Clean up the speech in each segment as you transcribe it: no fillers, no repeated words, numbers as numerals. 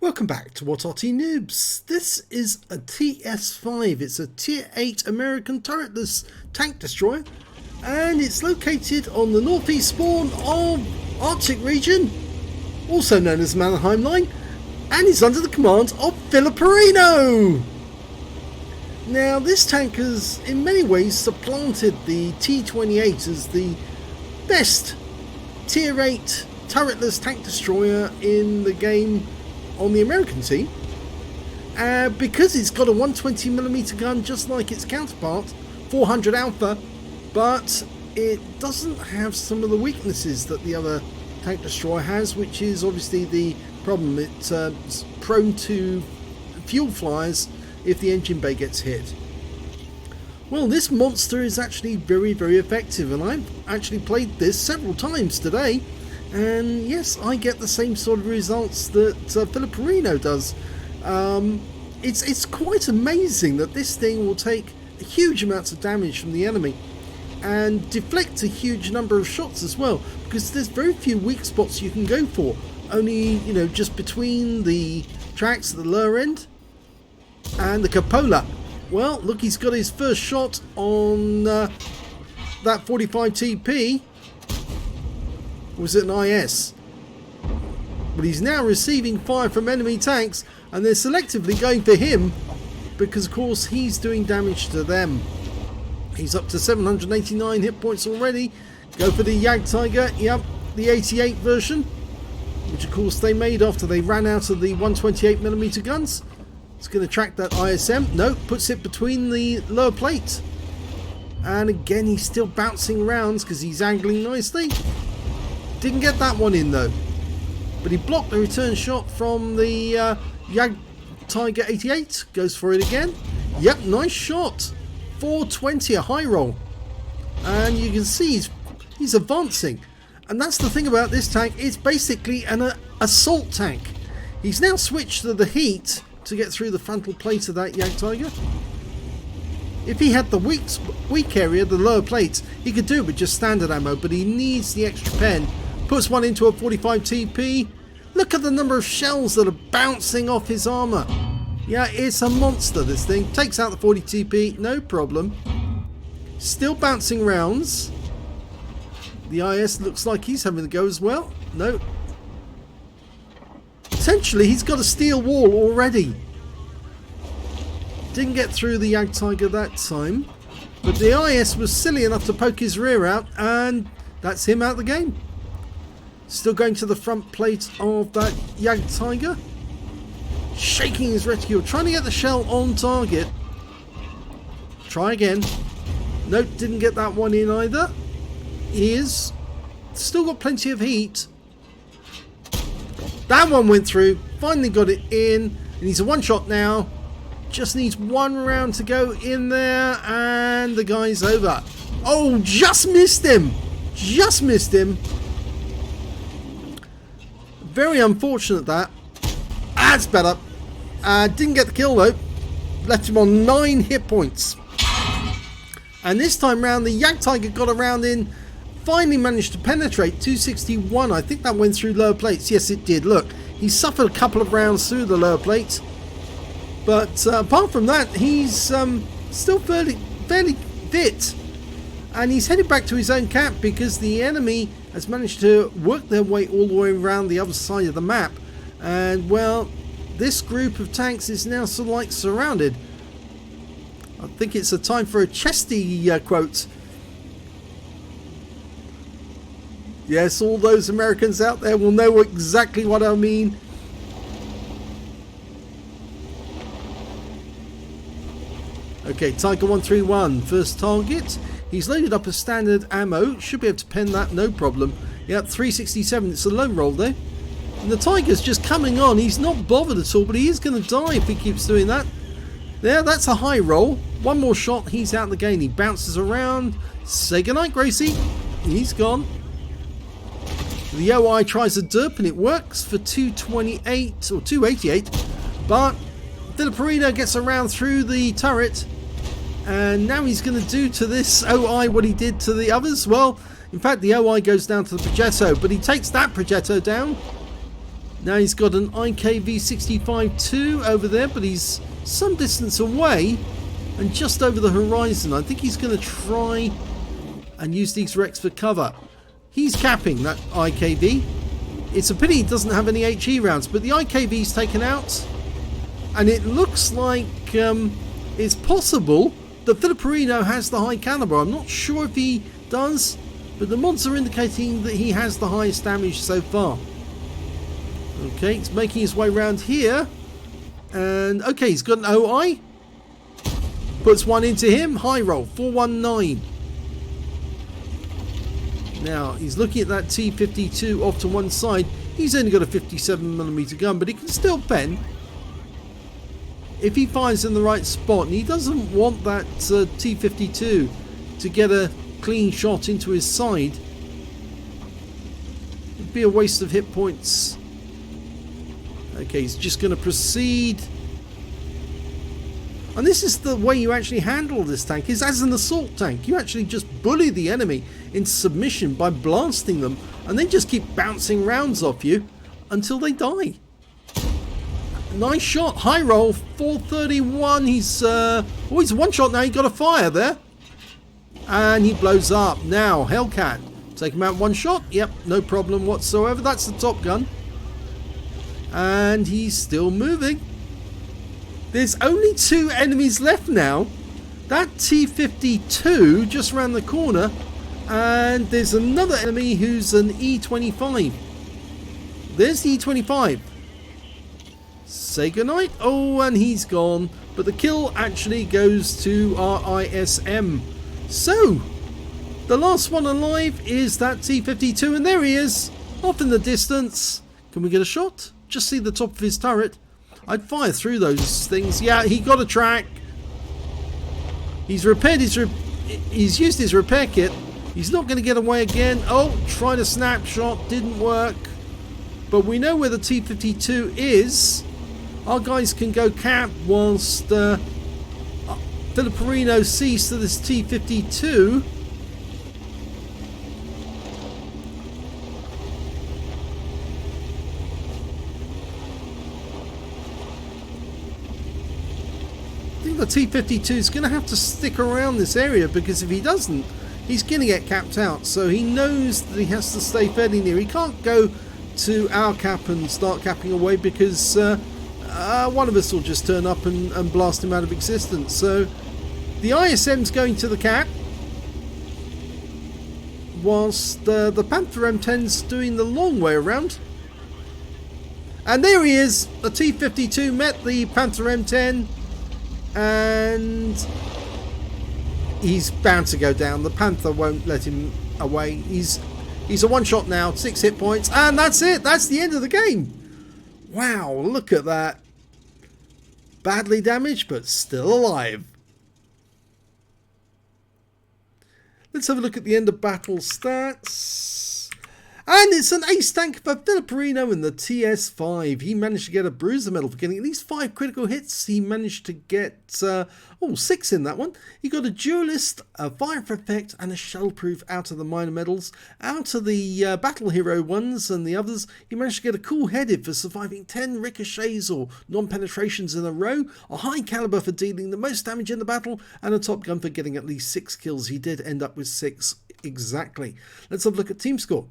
Welcome back to What Arty Noobs. This is a TS-5. It's a Tier 8 American turretless tank destroyer, and it's located on the northeast spawn of Arctic region, also known as Mannerheim Line, and is under the command of Filipperino. Now, this tank has in many ways supplanted the T-28 as the best Tier 8 turretless tank destroyer in the game on the American team, because it's got a 120mm gun just like its counterpart, 400 Alpha, but it doesn't have some of the weaknesses that the other tank destroyer has, which is obviously the problem. It's prone to fuel flyers if the engine bay gets hit. Well, this monster is actually very effective, and I've actually played this several times today. And yes, I get the same sort of results that Filipperino does. It's quite amazing that this thing will take huge amounts of damage from the enemy and deflect a huge number of shots as well, because there's very few weak spots you can go for. Only, you know, just between the tracks at the lower end and the cupola. Well, look, he's got his first shot on that 45 TP. Was it an IS? But he's now receiving fire from enemy tanks, and they're selectively going for him because of course he's doing damage to them. He's up to 789 hit points already. Go for the Jagdtiger, yep, the 88 version, which of course they made after they ran out of the 128mm guns. It's going to track that ISM. No, puts it between the lower plate, and again he's still bouncing rounds because he's angling nicely. Didn't get that one in though, but he blocked the return shot from the Jagdtiger 88. Goes for it again. Yep, nice shot. 420, a high roll, and you can see he's advancing. And that's the thing about this tank, it's basically an assault tank. He's now switched to the heat to get through the frontal plate of that Jagdtiger. If he had the weak area, the lower plates, he could do it with just standard ammo, but he needs the extra pen. Puts one into a 45 TP. Look at the number of shells that are bouncing off his armour. Yeah, it's a monster, this thing. Takes out the 40 TP, no problem. Still bouncing rounds. The IS looks like he's having a go as well. No. Potentially, he's got a steel wall already. Didn't get through the Jagdtiger that time. But the IS was silly enough to poke his rear out, and that's him out of the game. Still going to the front plate of that Jagdtiger. Shaking his reticule, trying to get the shell on target. Try again. Nope, didn't get that one in either. He is still got plenty of heat. That one went through. Finally got it in. And he's a one shot now. Just needs one round to go in there, and the guy's over. Oh, just missed him. Just missed him. Very unfortunate that. That's better. Didn't get the kill though. Left him on 9 hit points. And this time round, the Jagdtiger got around in. Finally managed to penetrate 261. I think that went through lower plates. Yes, it did. Look, he suffered a couple of rounds through the lower plates. But apart from that, he's still fairly fit. And he's headed back to his own camp because the enemy has managed to work their way all the way around the other side of the map. And, well, this group of tanks is now sort of like surrounded. I think it's a time for a Chesty quote. Yes, all those Americans out there will know exactly what I mean. Okay, Tiger 131, first target. He's loaded up a standard ammo. Should be able to pen that, no problem. Yep, 367. It's a low roll there. And the Tiger's just coming on. He's not bothered at all, but he is going to die if he keeps doing that. There, that's a high roll. One more shot, he's out the game. He bounces around. Say goodnight, Gracie. He's gone. The OI tries a derp, and it works for 228 or 288. But Filipperino gets around through the turret. And now he's going to do to this OI what he did to the others. Well, in fact, the OI goes down to the Progetto, but he takes that Progetto down. Now he's got an IKV-65-2 over there, but he's some distance away and just over the horizon. I think he's going to try and use these wrecks for cover. He's capping that IKV. It's a pity he doesn't have any HE rounds, but the IKV's taken out. And it looks like it's possible that Filipperino has the high caliber. I'm not sure if he does, but the mods are indicating that he has the highest damage so far. Okay, he's making his way around here. And okay, he's got an OI. Puts one into him. High roll, 419. Now, he's looking at that T-52 off to one side. He's only got a 57mm gun, but he can still pen. If he fires in the right spot, and he doesn't want that T-52 to get a clean shot into his side, it'd be a waste of hit points. Okay, he's just going to proceed. And this is the way you actually handle this tank, is as an assault tank. You actually just bully the enemy into submission by blasting them, and they just keep bouncing rounds off you until they die. Nice shot, high roll, 431. He's he's one shot now. He got a fire there, and he blows up. Now Hellcat, take him out one shot. Yep, no problem whatsoever. That's the top gun, and he's still moving. There's only 2 enemies left now. That T-52 just around the corner, and there's another enemy who's an E-25. There's the E-25. Say goodnight. Oh, and he's gone. But the kill actually goes to our ISM. So, the last one alive is that T-52, and there he is, off in the distance. Can we get a shot? Just see the top of his turret. I'd fire through those things. Yeah, he got a track. He's repaired his... he's used his repair kit. He's not going to get away again. Oh, tried a snapshot. Didn't work. But we know where the T-52 is. Our guys can go cap whilst Filipperino sees to this T-52. I think the T-52 is going to have to stick around this area, because if he doesn't, he's going to get capped out. So he knows that he has to stay fairly near. He can't go to our cap and start capping away, because one of us will just turn up and blast him out of existence. So the ISM's going to the cap, whilst the Panther M10's doing the long way around. And there he is. The T-52 met the Panther M10, and he's bound to go down. The Panther won't let him away. He's a one shot now, 6 hit points, and that's it. That's the end of the game. Wow, look at that. Badly damaged, but still alive. Let's have a look at the end of battle stats. And it's an ace tank for Filipperino in the TS-5. He managed to get a bruiser medal for getting at least 5 critical hits. He managed to get 6 in that one. He got a duelist, a fire for effect, and a shell-proof out of the minor medals. Out of the battle hero ones and the others, he managed to get a cool-headed for surviving 10 ricochets or non-penetrations in a row, a high caliber for dealing the most damage in the battle, and a top gun for getting at least 6 kills. He did end up with 6 exactly. Let's have a look at team score.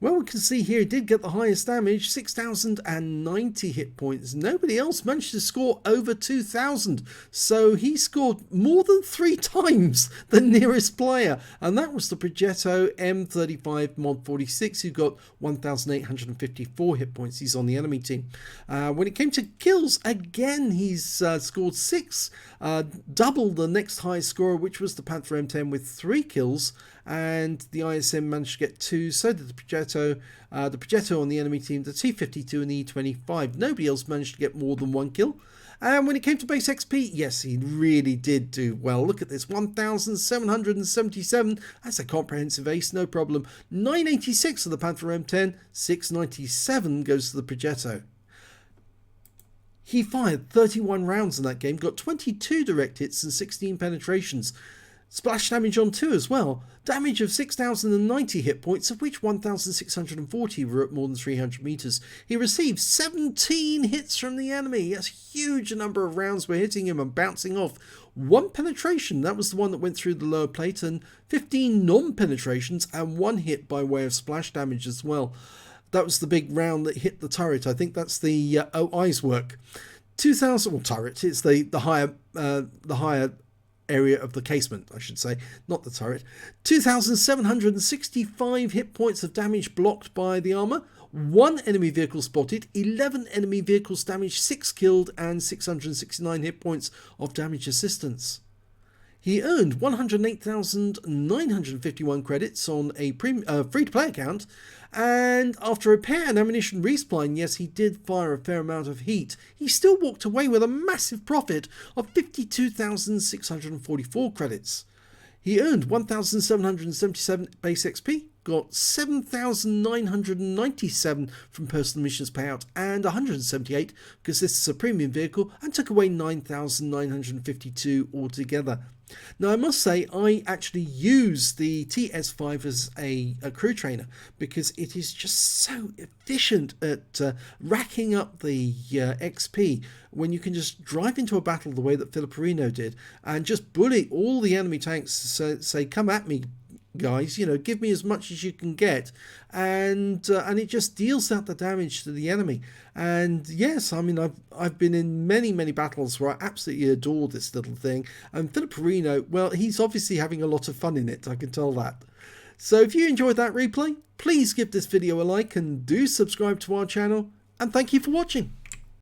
Well, we can see here he did get the highest damage, 6,090 hit points. Nobody else managed to score over 2,000. So he scored more than 3 times the nearest player. And that was the Progetto M35 Mod 46, who got 1,854 hit points. He's on the enemy team. When it came to kills, again, he's scored 6. Double the next highest scorer, which was the Panther M10 with 3 kills. And the ISM managed to get 2, so did the Progetto on the enemy team, the T-52 and the E-25. Nobody else managed to get more than 1 kill. And when it came to base XP, yes, he really did do well. Look at this, 1,777. That's a comprehensive ace, no problem. 986 of the Panther M10, 697 goes to the Progetto. He fired 31 rounds in that game, got 22 direct hits and 16 penetrations. Splash damage on 2 as well. Damage of 6,090 hit points, of which 1,640 were at more than 300 meters. He received 17 hits from the enemy. That's a huge number of rounds were hitting him and bouncing off. 1 penetration, that was the one that went through the lower plate, and 15 non-penetrations and 1 hit by way of splash damage as well. That was the big round that hit the turret. I think that's the OI's work. 2,000, well, turret, it's the higher area of the casement, I should say, not the turret. 2,765 hit points of damage blocked by the armor. 1 enemy vehicle spotted, 11 enemy vehicles damaged, 6 killed, and 669 hit points of damage assistance. He earned 108,951 credits on a free-to-play account, and after repair and ammunition resupply, yes, he did fire a fair amount of heat. He still walked away with a massive profit of 52,644 credits. He earned 1,777 base XP, got 7,997 from personal missions payout and 178 because this is a premium vehicle, and took away 9,952 altogether. Now I must say I actually use the TS-5 as a crew trainer because it is just so efficient at racking up the XP when you can just drive into a battle the way that Filipperino did and just bully all the enemy tanks, say come at me guys, you know, give me as much as you can get, and it just deals out the damage to the enemy. And yes, I mean I've been in many battles where I absolutely adore this little thing, and Filipperino, well, he's obviously having a lot of fun in it, I can tell that. So if you enjoyed that replay, please give this video a like and do subscribe to our channel, and thank you for watching.